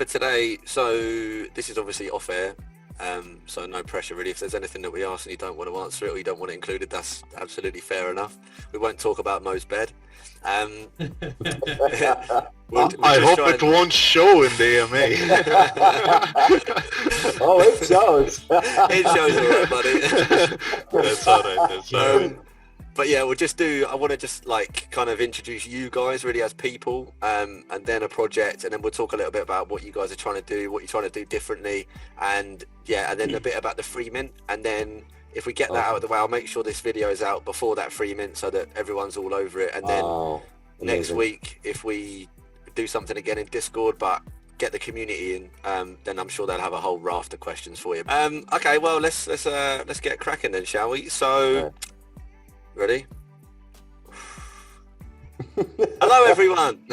today, so this is obviously off air, so no pressure really. If there's anything that we ask and you don't want to answer it or you don't want it included, that's absolutely fair enough. We won't talk about Mo's bed. I hope it won't show in the AMA. Oh, it shows. It shows, all right, buddy. That's all right. That's all right. But yeah, I want to just like kind of introduce you guys really as people, and then a project, and then we'll talk a little bit about what you guys are trying to do, what you're trying to do differently, and then a bit about the free mint, and then if we get that out of the way, I'll make sure this video is out before that free mint so that everyone's all over it, and then next week, if we do something again in Discord, but get the community in, then I'm sure they'll have a whole raft of questions for you. Okay, well let's get cracking then, shall we? So. Ready? Hello everyone.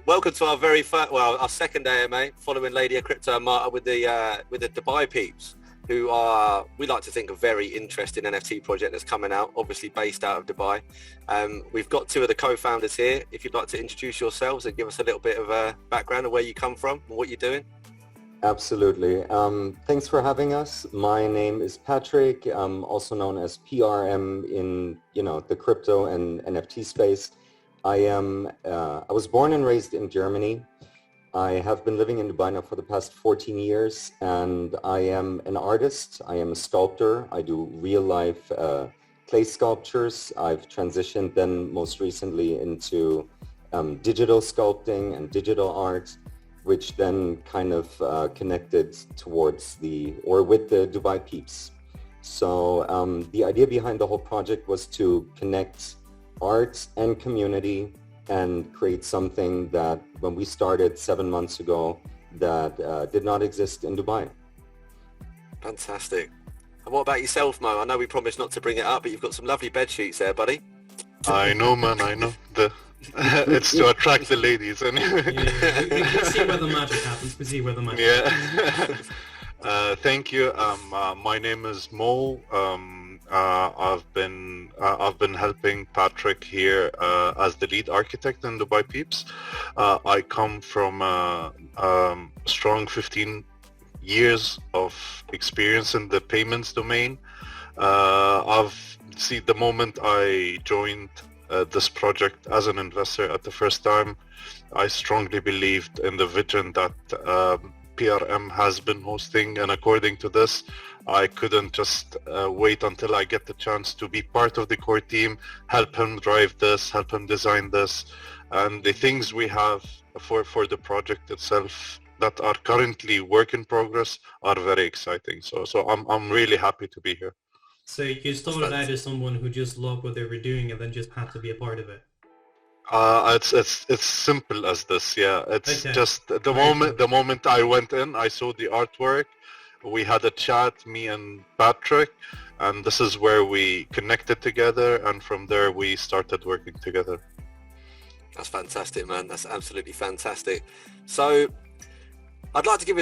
Welcome to our very first, our second AMA, following Lady of Crypto and Marta with the DubaiPeeps, who are, we like to think, a very interesting NFT project that's coming out, obviously based out of Dubai. We've got two of the co-founders here. If you'd like to introduce yourselves and give us a little bit of a background of where you come from and what you're doing. Absolutely. Thanks for having us. My name is Patrick, also known as PRM in the crypto and NFT space. I was born and raised in Germany. I have been living in Dubai now for the past 14 years, and I am an artist. I am a sculptor. I do real life clay sculptures. I've transitioned then most recently into digital sculpting and digital art, which then kind of connected towards with the DubaiPeeps. So the idea behind the whole project was to connect art and community and create something that when we started 7 months ago that did not exist in Dubai. Fantastic. And what about yourself, Mo? I know we promised not to bring it up, but you've got some lovely bed sheets there, buddy. I know, man, I know. It's to attract the ladies anyway. We can see where the magic happens. We see where the magic happens. Thank you. My name is Mo. I've been helping Patrick here as the lead architect in DubaiPeeps. I come from a strong 15 years of experience in the payments domain. The moment I joined this project as an investor at the first time, I strongly believed in the vision that PRM has been hosting, and according to this, I couldn't just wait until I get the chance to be part of the core team, help him drive this, help him design this, and the things we have for the project itself that are currently work in progress are very exciting. So I'm really happy to be here. So you started out as someone who just loved what they were doing and then just had to be a part of it? It's simple as this, yeah. It's okay. Just the moment I went in, I saw the artwork, we had a chat, me and Patrick, and this is where we connected together, and from there we started working together. That's fantastic, man. That's absolutely fantastic. So I'd like to give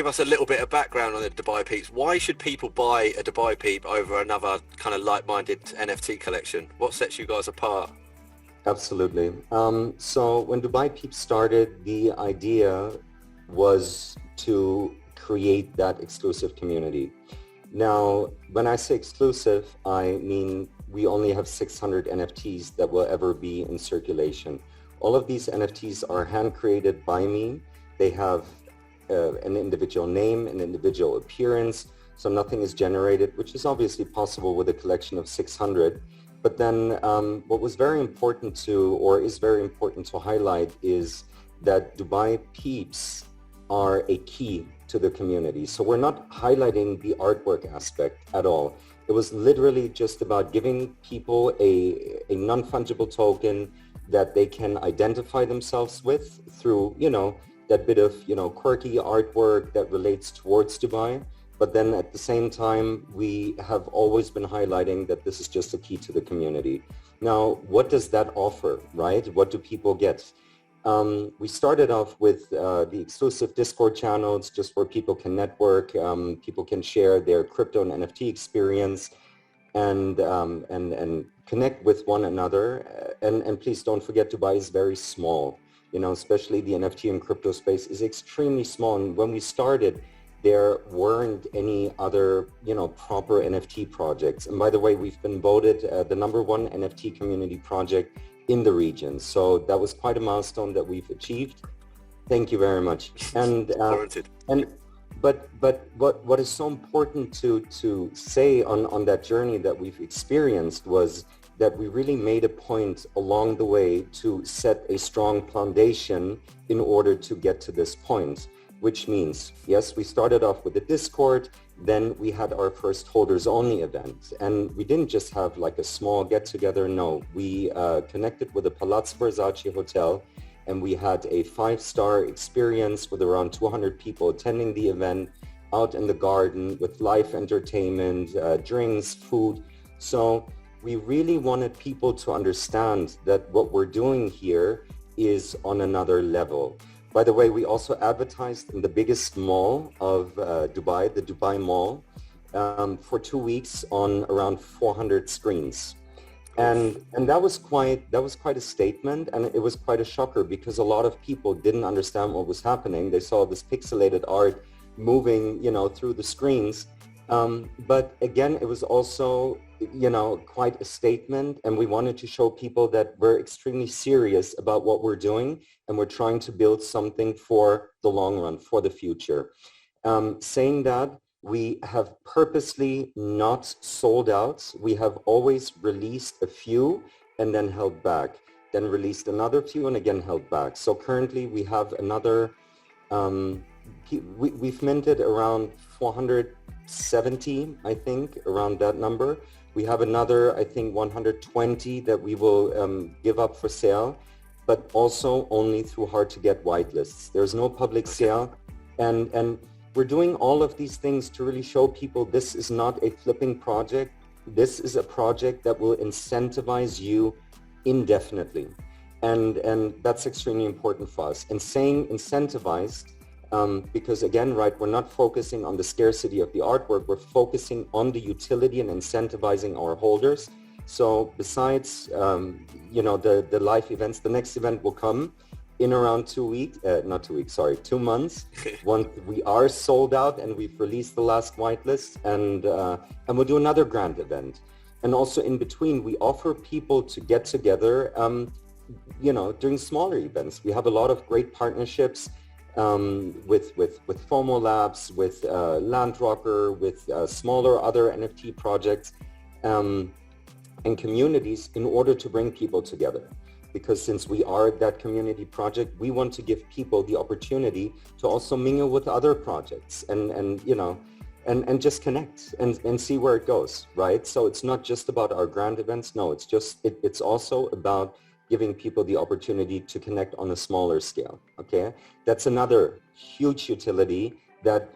us a little bit of background on the DubaiPeeps. Why should people buy a DubaiPeep over another kind of like-minded NFT collection? What sets you guys apart? Absolutely. So when DubaiPeeps started, the idea was to create that exclusive community. Now, when I say exclusive, I mean we only have 600 NFTs that will ever be in circulation. All of these NFTs are hand-created by me. They have an individual name, an individual appearance, so nothing is generated, which is obviously possible with a collection of 600. But then what was very important is very important to highlight is that DubaiPeeps are a key to the community. So we're not highlighting the artwork aspect at all. It was literally just about giving people a non-fungible token that they can identify themselves with through, that bit of, quirky artwork that relates towards Dubai. But then at the same time, we have always been highlighting that this is just a key to the community. Now, what does that offer, right? What do people get? We started off with the exclusive Discord channels, just where people can network, people can share their crypto and NFT experience, and connect with one another. And please don't forget, Dubai is very small. especially the NFT and crypto space is extremely small. And when we started, there weren't any other, proper NFT projects. And by the way, we've been voted the #1 NFT community project in the region. So that was quite a milestone that we've achieved. Thank you very much. But what is so important to say on that journey that we've experienced was that we really made a point along the way to set a strong foundation in order to get to this point, which means, yes, we started off with the Discord, then we had our first holders only event. And we didn't just have like a small get together, no, we connected with the Palazzo Versace Hotel, and we had a 5-star experience with around 200 people attending the event out in the garden with live entertainment, drinks, food. So we really wanted people to understand that what we're doing here is on another level. By the way, we also advertised in the biggest mall of Dubai, the Dubai Mall, for 2 weeks on around 400 screens. And that was quite a statement, and it was quite a shocker because a lot of people didn't understand what was happening. They saw this pixelated art moving, through the screens. But again, it was also, quite a statement, and we wanted to show people that we're extremely serious about what we're doing, and we're trying to build something for the long run, for the future. Saying that, we have purposely not sold out. We have always released a few and then held back, then released another few and again held back. So currently we have another, we've minted around 470, I think, around that number. We have another, I think, 120 that we will give up for sale, but also only through hard-to-get whitelists. There's no public sale, and we're doing all of these things to really show people this is not a flipping project. This is a project that will incentivize you indefinitely. And that's extremely important for us. And saying incentivized, because again, right, we're not focusing on the scarcity of the artwork, we're focusing on the utility and incentivizing our holders. So besides, the live events, the next event will come in around 2 months, once we are sold out and we've released the last whitelist, and we'll do another grand event. And also in between, we offer people to get together, during smaller events. We have a lot of great partnerships with FOMO Labs, with Landrocker, with smaller other NFT projects and communities in order to bring people together. Because since we are that community project, we want to give people the opportunity to also mingle with other projects and just connect and see where it goes, right? So it's not just about our grand events. No, it's also about giving people the opportunity to connect on a smaller scale, okay? That's another huge utility that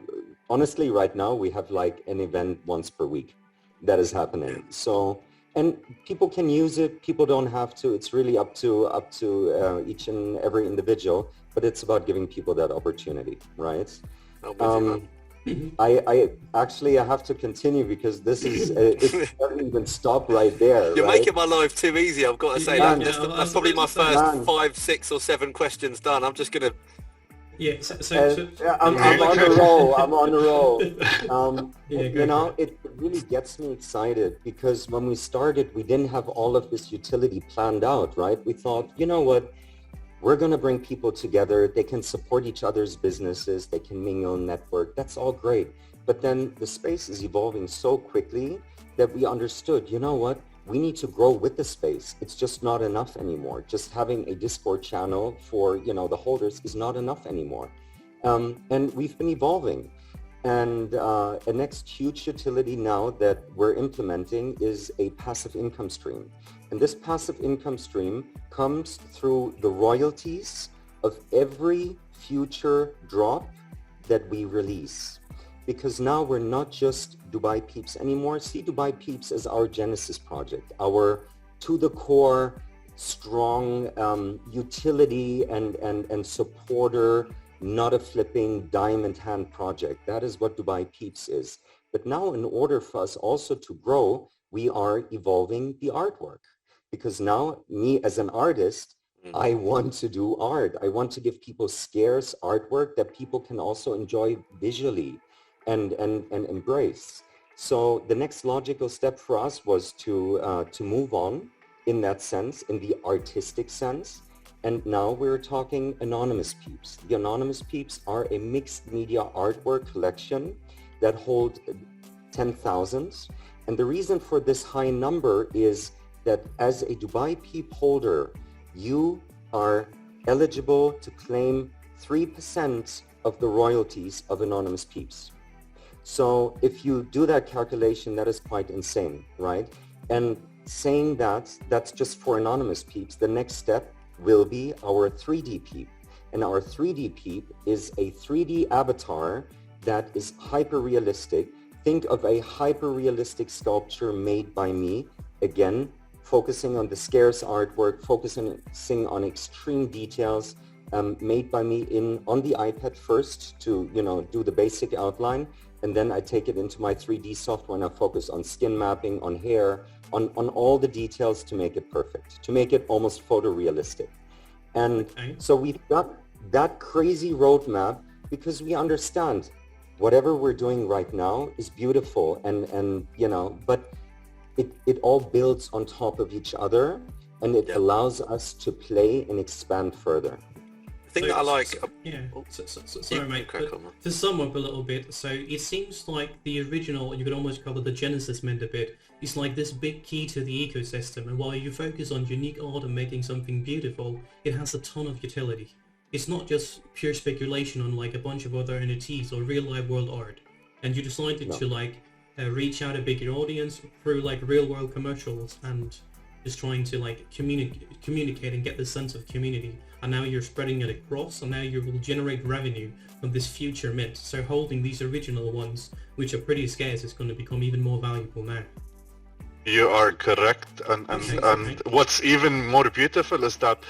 honestly right now we have like an event once per week that is happening. So, and people can use it, people don't have to. It's really up to each and every individual, but it's about giving people that opportunity, right? I actually have to continue because this is it doesn't even stop right there. You're right? making my life too easy. I've got to say that's probably my first 5, 6, or 7 questions done. I'm just gonna. Yeah. I'm on the roll. I'm on the roll. It really gets me excited because when we started, we didn't have all of this utility planned out, right? We thought, you know what? We're going to bring people together. They can support each other's businesses. They can mingle, network. That's all great. But then the space is evolving so quickly that we understood, you know what? We need to grow with the space. It's just not enough anymore. Just having a Discord channel for, the holders is not enough anymore. And we've been evolving. And a next huge utility now that we're implementing is a passive income stream. And this passive income stream comes through the royalties of every future drop that we release. Because now we're not just DubaiPeeps anymore. See DubaiPeeps as our Genesis project, our to the core, strong utility and supporter, not a flipping diamond hand project. That is what DubaiPeeps is. But now in order for us also to grow, we are evolving the artwork. Because now me as an artist, I want to do art. I want to give people scarce artwork that people can also enjoy visually and embrace. So the next logical step for us was to move on in that sense, in the artistic sense. And now we're talking Anonymous Peeps. The Anonymous Peeps are a mixed media artwork collection that hold 10,000. And the reason for this high number is that as a Dubai Peep holder, you are eligible to claim 3% of the royalties of Anonymous Peeps. So if you do that calculation, that is quite insane, right? And saying that, that's just for Anonymous Peeps. The next step will be our 3D Peep. And our 3D Peep is a 3D avatar that is hyper-realistic. Think of a hyper-realistic sculpture made by me, again, focusing on the scarce artwork, focusing on extreme details, made by me on the iPad first to, do the basic outline. And then I take it into my 3D software and I focus on skin mapping, on hair, on all the details to make it perfect, to make it almost photorealistic. And so we've got that crazy roadmap because we understand whatever we're doing right now is beautiful and but it all builds on top of each other and it allows us to play and expand further. The thing that I like... sorry, mate. To sum up a little bit, so it seems like the original, you could almost call it the Genesis mint a bit, is like this big key to the ecosystem, and while you focus on unique art and making something beautiful, it has a ton of utility. It's not just pure speculation on like a bunch of other NFTs or real life world art. And you decided to reach out a bigger audience through like real world commercials and just trying to like communicate and get the sense of community. And now you're spreading it across, and now you will generate revenue from this future mint. So holding these original ones, which are pretty scarce, is going to become even more valuable now. You are correct, and what's even more beautiful is that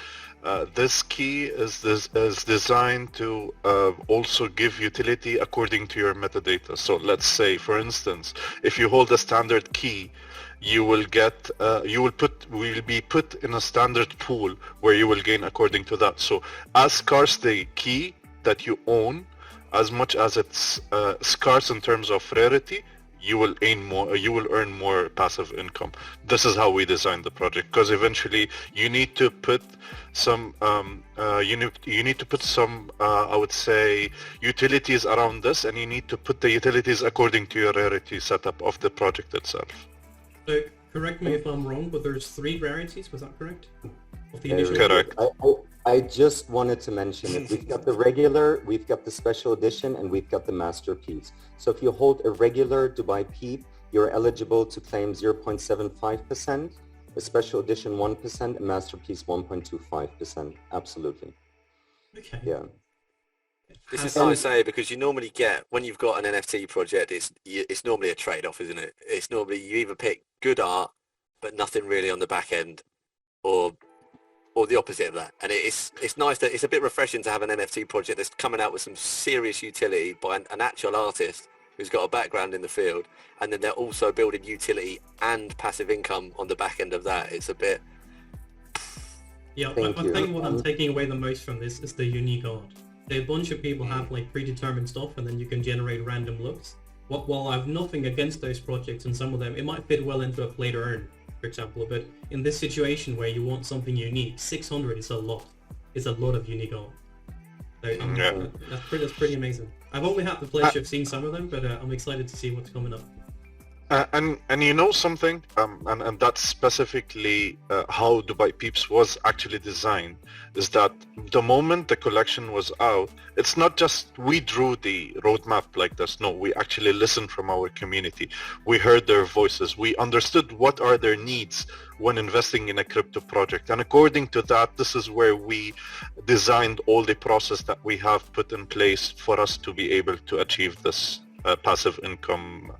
this key is designed to also give utility according to your metadata. So let's say, for instance, if you hold a standard key, you will get will be put in a standard pool where you will gain according to that. So as scarce the key that you own, as much as it's scarce in terms of rarity, you will earn more passive income. This is how we designed the project, because eventually you need to put some you need to put some I would say utilities around this, and you need to put the utilities according to your rarity setup of the project itself. So correct me if I'm wrong, but there's 3 rarities, was that correct? Of the initial correct. I just wanted to mention it. We've got the regular, we've got the special edition, and we've got the masterpiece. So if you hold a regular Dubai Peep, you're eligible to claim 0.75%, a special edition 1%, a masterpiece 1.25%. Absolutely. Okay. Yeah. This is nice to say, because you normally get, when you've got an NFT project, it's normally a trade-off, isn't it? It's normally you either pick good art, but nothing really on the back end, or the opposite of that. And it's nice that it's a bit refreshing to have an NFT project that's coming out with some serious utility by an actual artist who's got a background in the field, and then they're also building utility and passive income on the back end of that. It's a bit... Yeah, I think what I'm taking away the most from this is the unique art. A bunch of people have like predetermined stuff, and then you can generate random looks. While I have nothing against those projects, and some of them, it might fit well into a play to earn, for example, but in this situation where you want something unique, 600 is a lot. It's a lot of unique art. So that's pretty amazing. I've only had the pleasure of seeing some of them, but I'm excited to see what's coming up. And you know something, and that's specifically how Dubai Peeps was actually designed, is that the moment the collection was out, it's not just we drew the roadmap like this. No, we actually listened from our community. We heard their voices. We understood what are their needs when investing in a crypto project. And according to that, this is where we designed all the process that we have put in place for us to be able to achieve this passive income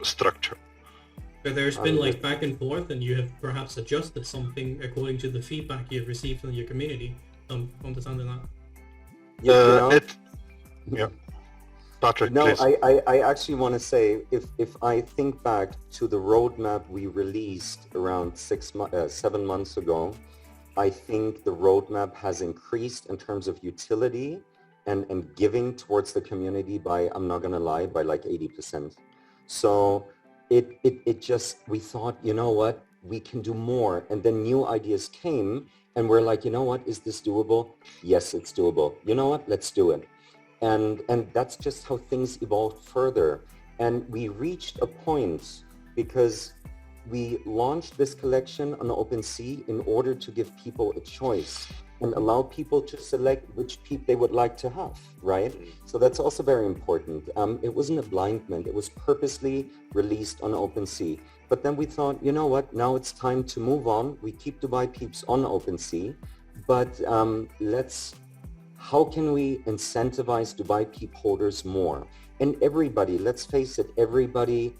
structure. So there's been like back and forth, and you have perhaps adjusted something according to the feedback you've received from your community. Understanding that? Patrick, no, please. I actually want to say, if I think back to the roadmap we released around 7 months ago, I think the roadmap has increased in terms of utility and giving towards the community by, I'm not gonna lie, by like 80%. So it just, we thought, you know what, we can do more. And then new ideas came and we're like, you know what, is this doable? Yes, it's doable. You know what, let's do it. And that's just how things evolved further. And we reached a point because we launched this collection on OpenSea in order to give people a choice and allow people to select which peep they would like to have, right? So that's also very important. It wasn't a blind mint, it was purposely released on OpenSea. But then we thought, you know what, now it's time to move on. We keep DubaiPeeps on OpenSea, but how can we incentivize DubaiPeep holders more? And everybody, let's face it, everybody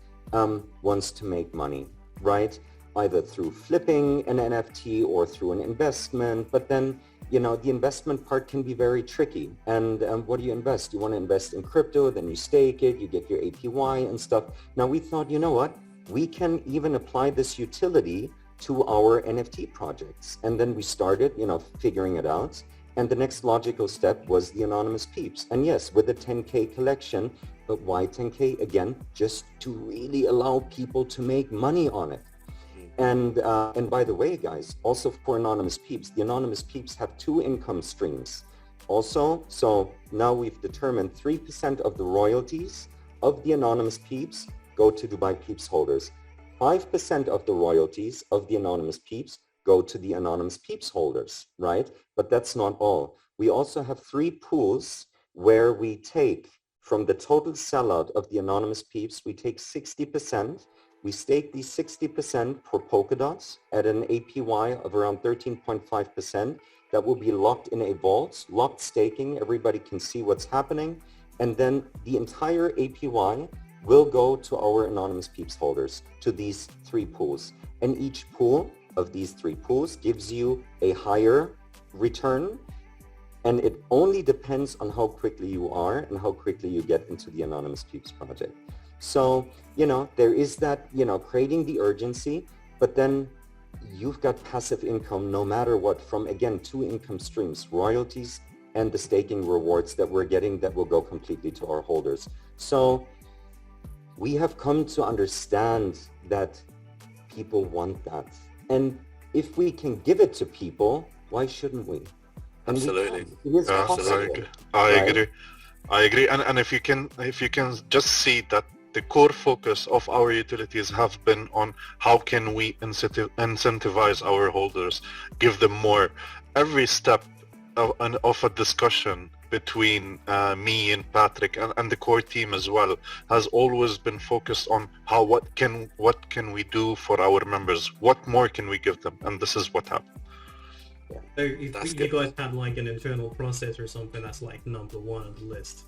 wants to make money, right? Either through flipping an NFT or through an investment. But then, you know, the investment part can be very tricky. And what do you invest? You want to invest in crypto, then you stake it, you get your APY and stuff. Now we thought, you know what? We can even apply this utility to our NFT projects. And then we started, you know, figuring it out. And the next logical step was the anonymous peeps. And yes, with the 10K collection, but why 10K? Again, just to really allow people to make money on it. And by the way, guys, also for anonymous peeps, the anonymous peeps have 2 income streams. Also, so now we've determined 3% of the royalties of the anonymous peeps go to DubaiPeeps holders. 5% of the royalties of the anonymous peeps go to the anonymous peeps holders, right? But that's not all. We also have 3 pools where we take from the total sellout of the anonymous peeps, we take 60%. We stake these 60% for Polkadots at an APY of around 13.5%. That will be locked in a vault, locked staking. Everybody can see what's happening. And then the entire APY will go to our anonymous peeps holders, to these 3 pools. And each pool of these 3 pools gives you a higher return. And it only depends on how quickly you are and how quickly you get into the anonymous peeps project. So, you know, there is that, you know, creating the urgency, but then you've got passive income no matter what from, again, 2 income streams, royalties and the staking rewards that we're getting that will go completely to our holders. So we have come to understand that people want that. And if we can give it to people, why shouldn't we? And absolutely. It is possible, I agree. I agree. And if you can just see that the core focus of our utilities have been on how can we incentivize our holders, give them more. Every step of a discussion between me and Patrick and the core team as well has always been focused on what can we do for our members, what more can we give them, and this is what happened. Yeah. So if you guys had like an internal process or something, that's like number 1 on the list.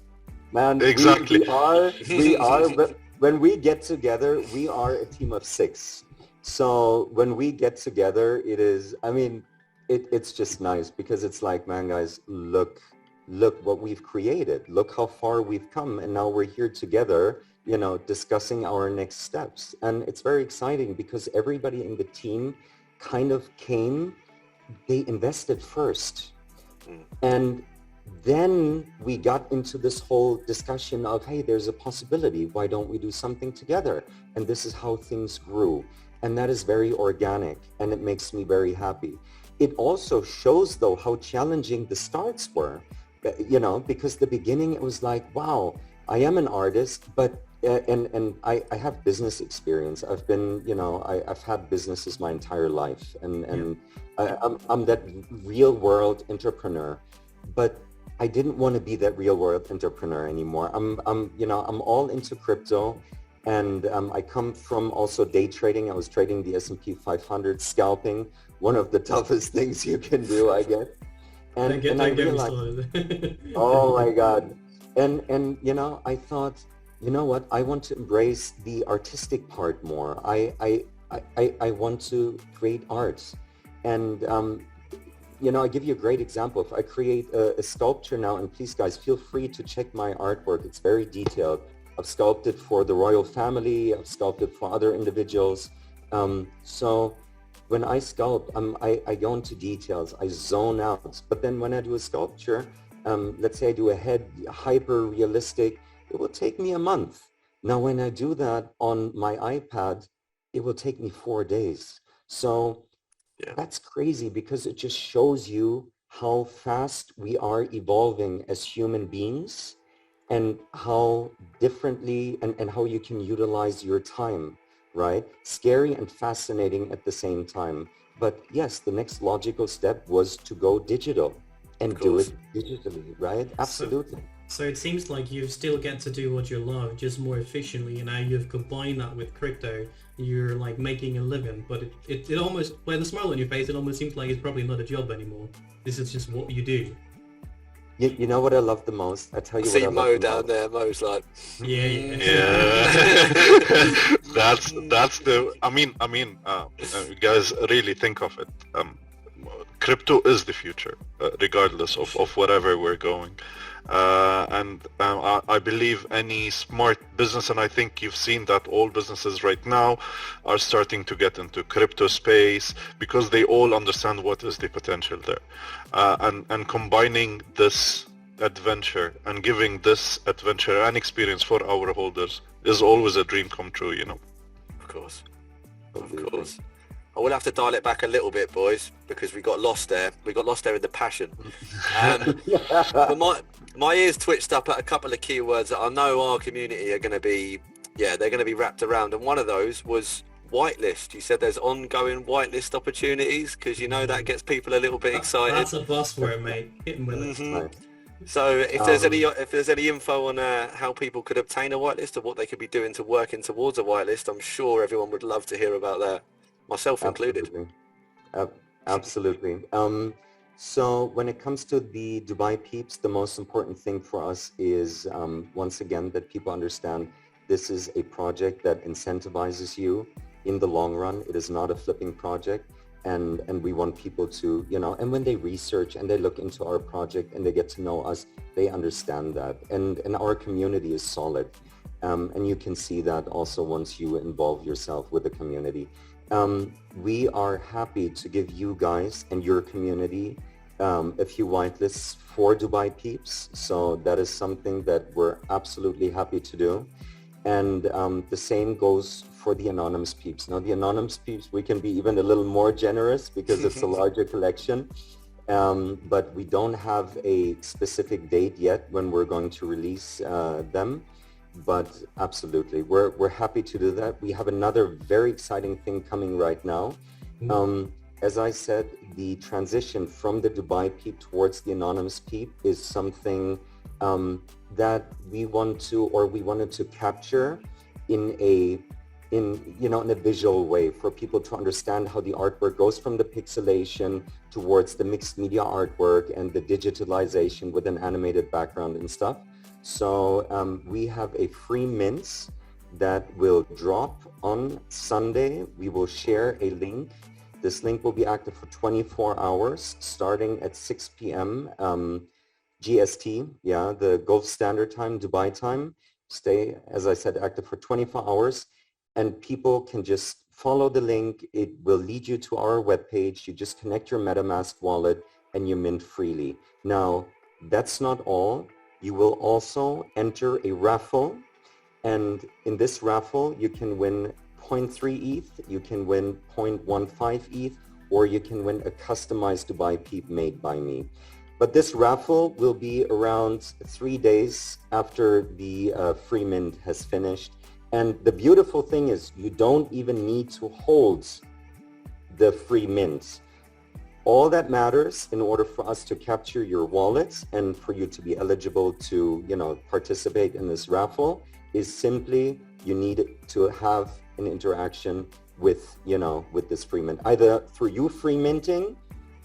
Man, exactly. we are, when we get together, we are a team of 6. So when we get together, it is, I mean, it's just nice because it's like, man, guys, look what we've created. Look how far we've come. And now we're here together, you know, discussing our next steps. And it's very exciting because everybody in the team kind of came, they invested first. And then we got into this whole discussion of, hey, there's a possibility. Why don't we do something together? And this is how things grew. And that is very organic and it makes me very happy. It also shows though how challenging the starts were, you know, because the beginning it was like, wow, I am an artist, but and I have business experience. I've been, you know, I've had businesses my entire life and I'm that real world entrepreneur, but I didn't want to be that real world entrepreneur anymore. I'm all into crypto, and I come from also day trading. I was trading the S&P 500, scalping, one of the toughest things you can do, I guess. And I realized, oh my God. And you know, I thought, you know what? I want to embrace the artistic part more. I want to create art, and you know, I give you a great example. If I create a sculpture now, and please guys, feel free to check my artwork. It's very detailed. I've sculpted for the royal family. I've sculpted for other individuals. So when I sculpt, I go into details, I zone out. But then when I do a sculpture, let's say I do a head hyper realistic, it will take me a month. Now, when I do that on my iPad, it will take me 4 days. So that's crazy, because it just shows you how fast we are evolving as human beings, and how differently and how you can utilize your time, right? Scary and fascinating at the same time. But yes, the next logical step was to go digital and do it digitally, right? Absolutely. So it seems like you still get to do what you love, just more efficiently, and now you've combined that with crypto. You're like making a living, but it almost, with a smile on your face, it almost seems like it's probably not a job anymore. This is just what you do. You know what I love the most? I tell you see what I Mo love down there. Mo's like, that's the. I mean, guys, really think of it. Crypto is the future, regardless of wherever we're going. And I believe any smart business, and I think you've seen that all businesses right now are starting to get into crypto space, because they all understand what is the potential there. And combining this adventure and giving this adventure and experience for our holders is always a dream come true, you know. Of course. I will have to dial it back a little bit, boys, because we got lost there. We got lost there in the passion. But my ears twitched up at a couple of keywords that I know our community are going to be, they're going to be wrapped around. And one of those was Whitelist. You said there's ongoing whitelist opportunities, because you know that gets people a little bit excited. That's a buzzword, mate. Hit 'em with it. Right. So if there's any info on how people could obtain a whitelist, or what they could be doing to working towards a whitelist, I'm sure everyone would love to hear about that, myself included. Absolutely. So when it comes to the Dubai Peeps, the most important thing for us is, once again, that people understand this is a project that incentivizes you in the long run. It is not a flipping project. And we want people to, and when they research and they look into our project and they get to know us, they understand that. And our community is solid. And you can see that also once you involve yourself with the community. We are happy to give you guys and your community a few whitelists for Dubai Peeps. So that is something that we're absolutely happy to do. And the same goes for the Anonymous Peeps. Now, the Anonymous Peeps, we can be even a little more generous because it's a larger collection. But we don't have a specific date yet when we're going to release them. But absolutely, we're happy to do that. We have another very exciting thing coming right now. As I said, the transition from the Dubai Peep towards the Anonymous Peep is something that we wanted to capture in a visual way for people to understand how the artwork goes from the pixelation towards the mixed media artwork and the digitalization with an animated background and stuff. So we have a free mint that will drop on Sunday. We will share a link. This link will be active for 24 hours starting at 6 p.m. GST, the Gulf Standard Time, Dubai time. Stay, as I said, active for 24 hours. And people can just follow the link. It will lead you to our webpage. You just connect your MetaMask wallet and you mint freely. Now, that's not all. You will also enter a raffle. And in this raffle, you can win 0.3 ETH, you can win 0.15 ETH, or you can win a customized Dubai Peep made by me. But this raffle will be around 3 days after the free mint has finished. And the beautiful thing is you don't even need to hold the free mint. All that matters in order for us to capture your wallet and for you to be eligible to, participate in this raffle is simply you need to have an interaction with, with this free mint. Either through you free minting,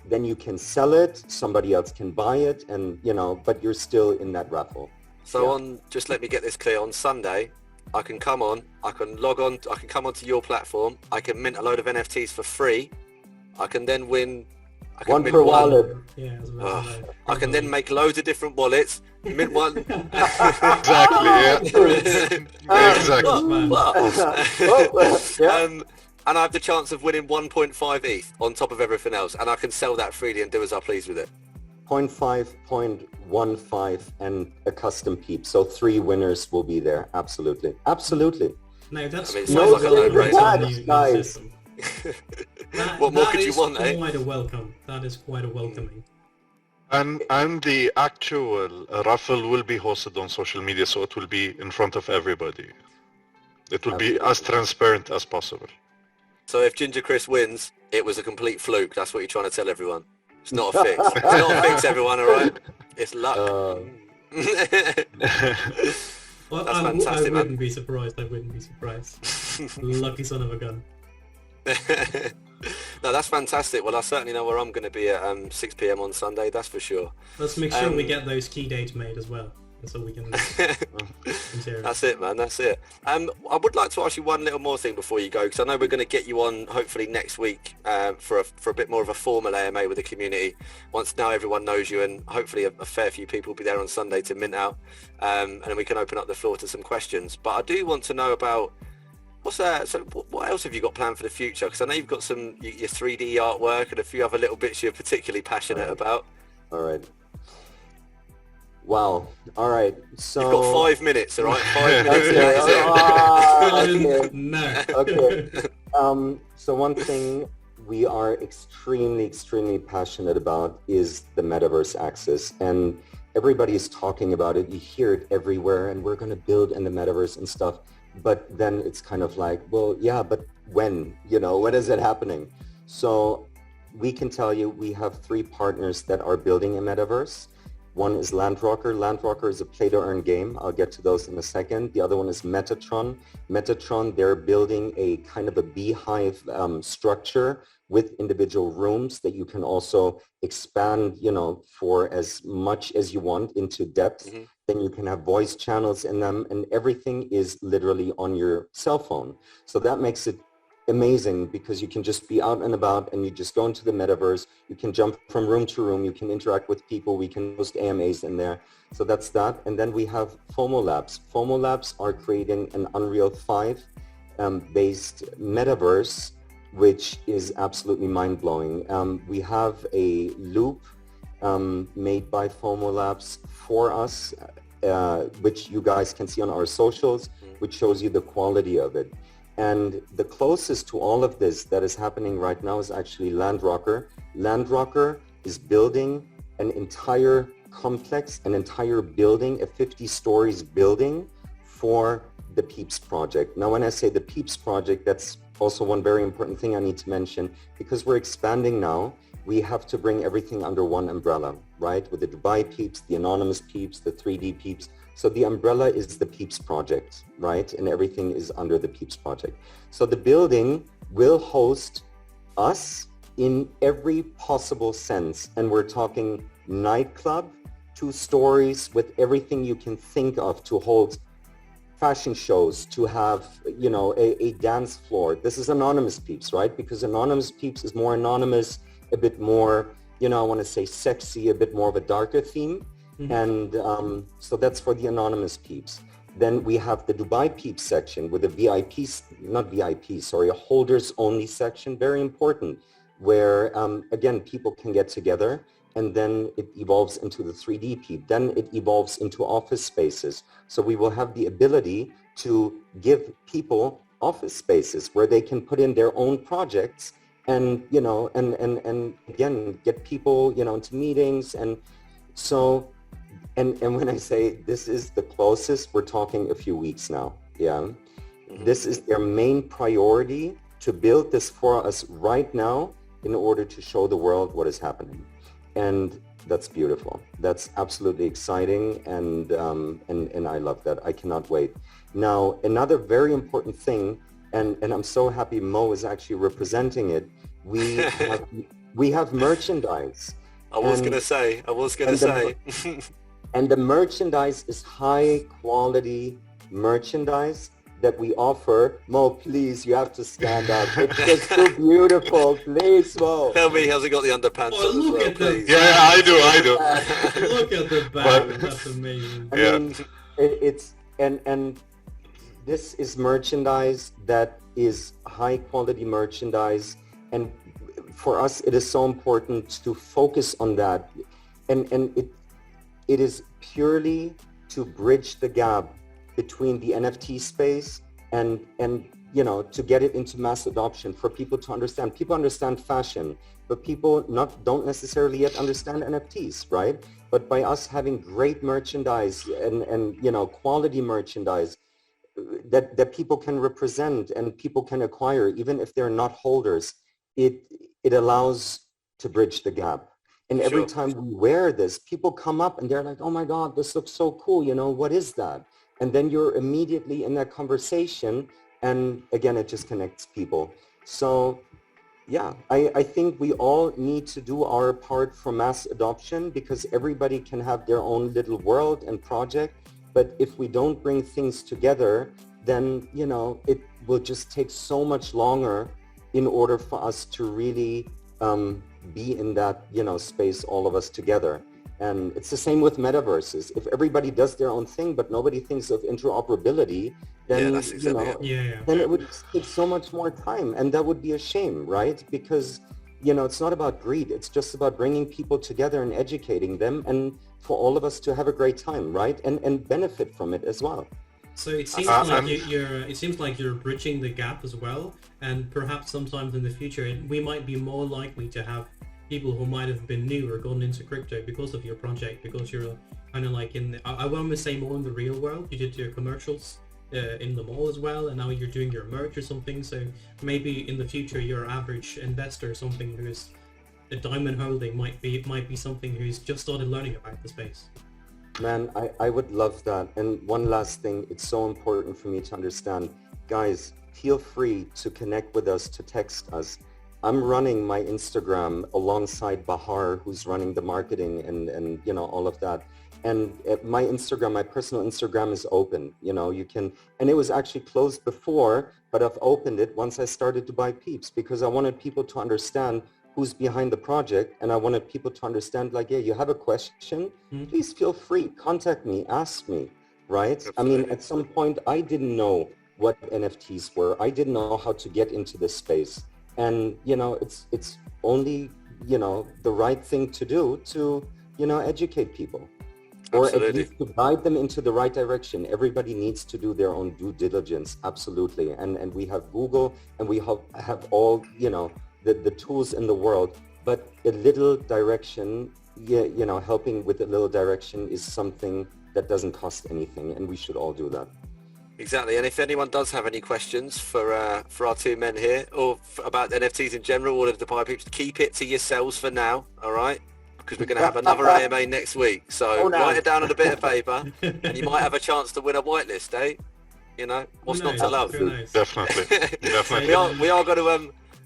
then you can sell it, somebody else can buy it, and, but you're still in that raffle. So just let me get this clear, on Sunday, I can come on, I can log on, I can come onto your platform, I can mint a load of NFTs for free, I can then win... One per wallet. Yeah, I can then make loads of different wallets, mint one. Exactly, yeah. Exactly. and I have the chance of winning 1.5 ETH on top of everything else, and I can sell that freely and do as I please with it. 0.5, 0.15, and a custom peep. So 3 winners will be there. Absolutely. Absolutely. No, that's no guys. What more could you want, eh? Quite a welcome. That is quite a welcoming. And the actual raffle will be hosted on social media, so it will be in front of everybody. It will be as transparent as possible. So if Gingerchriis wins, it was a complete fluke. That's what you're trying to tell everyone. It's not a fix. It's not a fix, everyone, all right? It's luck. Well, I wouldn't be surprised. I wouldn't be surprised. Lucky son of a gun. No, that's fantastic. Well, I certainly know where I'm going to be at 6 p.m. on Sunday, that's for sure. Let's make sure we get those key dates made as well. So we can That's it, man. That's it. I would like to ask you one little more thing before you go, because I know we're going to get you on hopefully next week for a bit more of a formal AMA with the community. Once now everyone knows you, and hopefully a fair few people will be there on Sunday to mint out, and then we can open up the floor to some questions. But I do want to know about what's that. So what else have you got planned for the future? Because I know you've got some your 3D artwork and a few other little bits you're particularly passionate about. All right. Wow. All right. So you've got 5 minutes, all right? 5 minutes. Okay. No. Okay. So one thing we are extremely passionate about is the Metaverse axis, and everybody is talking about it. You hear it everywhere, and we're going to build in the Metaverse and stuff. But then it's kind of like, well, yeah, but when? When is it happening? So we can tell you we have 3 partners that are building a Metaverse. One is Landrocker. Landrocker is a play-to-earn game. I'll get to those in a second. The other one is Metatron. Metatron, they're building a kind of a beehive structure with individual rooms that you can also expand, for as much as you want into depth. Mm-hmm. Then you can have voice channels in them, and everything is literally on your cell phone. So that makes it amazing, because you can just be out and about and you just go into the Metaverse. You can jump from room to room. You can interact with people. We can host AMAs in there. So that's that. And then we have FOMO Labs. FOMO Labs are creating an Unreal 5 based Metaverse, which is absolutely mind-blowing. We have a loop made by FOMO Labs for us, which you guys can see on our socials, which shows you the quality of it. And the closest to all of this that is happening right now is actually Landrocker. Landrocker is building an entire complex, an entire building, a 50 stories building for the Peeps project. Now, when I say the Peeps project, that's also one very important thing I need to mention, because we're expanding now. We have to bring everything under one umbrella, right? With the DubaiPeeps, the Anonymous Peeps, the 3D Peeps. So the umbrella is the Peeps project, right? And everything is under the Peeps project. So the building will host us in every possible sense. And we're talking nightclub, 2 stories with everything you can think of to hold fashion shows, to have, a dance floor. This is Anonymous Peeps, right? Because Anonymous Peeps is more anonymous, a bit more, I want to say sexy, a bit more of a darker theme. Mm-hmm. And so that's for the Anonymous Peeps. Then we have the DubaiPeeps section with a holders only section, very important, where again, people can get together, and then it evolves into the 3D Peep. Then it evolves into office spaces. So we will have the ability to give people office spaces where they can put in their own projects and, and again, get people, into meetings. And so, and when I say this is the closest, we're talking a few weeks now. Yeah. Mm-hmm. This is their main priority, to build this for us right now in order to show the world what is happening. And that's beautiful. That's absolutely exciting. And I love that. I cannot wait. Now, another very important thing, and I'm so happy Mo is actually representing it. We have merchandise. I was going to say. And the merchandise is high quality merchandise that we offer. Mo, please, you have to stand up. It's just so beautiful. Please, Mo. Tell me, has it got the underpants on as well, please? Yeah, I do. Look at the bag. That's amazing. I mean, it's and this is merchandise that is high quality merchandise. And for us, it is so important to focus on that. And it is purely to bridge the gap between the NFT space and to get it into mass adoption, for people to understand. People understand fashion, but people don't necessarily yet understand NFTs, right? But by us having great merchandise and quality merchandise that people can represent and people can acquire, even if they're not holders, it allows to bridge the gap. And every time we wear this, people come up and they're like, oh my God, this looks so cool. What is that? And then you're immediately in that conversation. And again, it just connects people. So yeah, I think we all need to do our part for mass adoption, because everybody can have their own little world and project. But if we don't bring things together, then, it will just take so much longer in order for us to really be in that, space, all of us together. And it's the same with metaverses. If everybody does their own thing, but nobody thinks of interoperability, then, that's exactly then it would take so much more time. And that would be a shame, right? Because, it's not about greed. It's just about bringing people together and educating them, and for all of us to have a great time, right? And benefit from it as well. So it seems like you're bridging the gap as well, and perhaps sometimes in the future we might be more likely to have people who might have been new or gone into crypto because of your project, because you're kind of like I want to say more in the real world. You did your commercials in the mall as well, and now you're doing your merch or something. So maybe in the future your average investor or something who's a diamond holding might be something who's just started learning about the space. Man, I would love that. And one last thing, it's so important for me to understand. Guys, feel free to connect with us, to text us. I'm running my Instagram alongside Bahar, who's running the marketing and all of that. And my personal Instagram is open. You can, and it was actually closed before, but I've opened it once I started DubaiPeeps, because I wanted people to understand who's behind the project, and I wanted people to understand, like, yeah, you have a question, please feel free, contact me, ask me, right? Absolutely. I mean, at some point, I didn't know what NFTs were. I didn't know how to get into this space. And, it's only, the right thing to do to, educate people. Or Absolutely. At least to guide them into the right direction. Everybody needs to do their own due diligence, absolutely. And we have Google, and we have all, the tools in the world, but a little direction, helping with a little direction is something that doesn't cost anything, and we should all do that. Exactly. And if anyone does have any questions for our two men here, or about NFTs in general, or the DubaiPeeps, keep it to yourselves for now, all right? Because we're going to have another AMA next week. So write it down on a bit of paper, and you might have a chance to win a whitelist, eh? What's not to love? Definitely.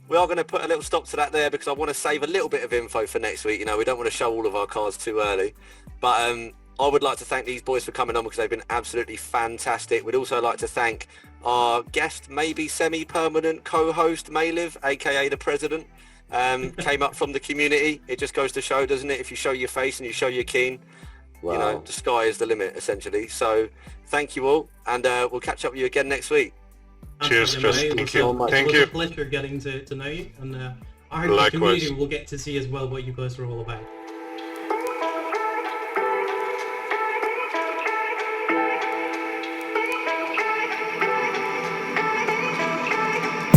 We are going to put a little stop to that there, because I want to save a little bit of info for next week. We don't want to show all of our cards too early. But I would like to thank these boys for coming on, because they've been absolutely fantastic. We'd also like to thank our guest, maybe semi-permanent co-host, Maylive, aka the president. Came up from the community. It just goes to show, doesn't it? If you show your face and you show you're keen, wow. The sky is the limit, essentially. So thank you all, and we'll catch up with you again next week. Cheers, Chris. Thank you. It was a pleasure getting to know you, and I hope the community will get to see as well what you guys are all about.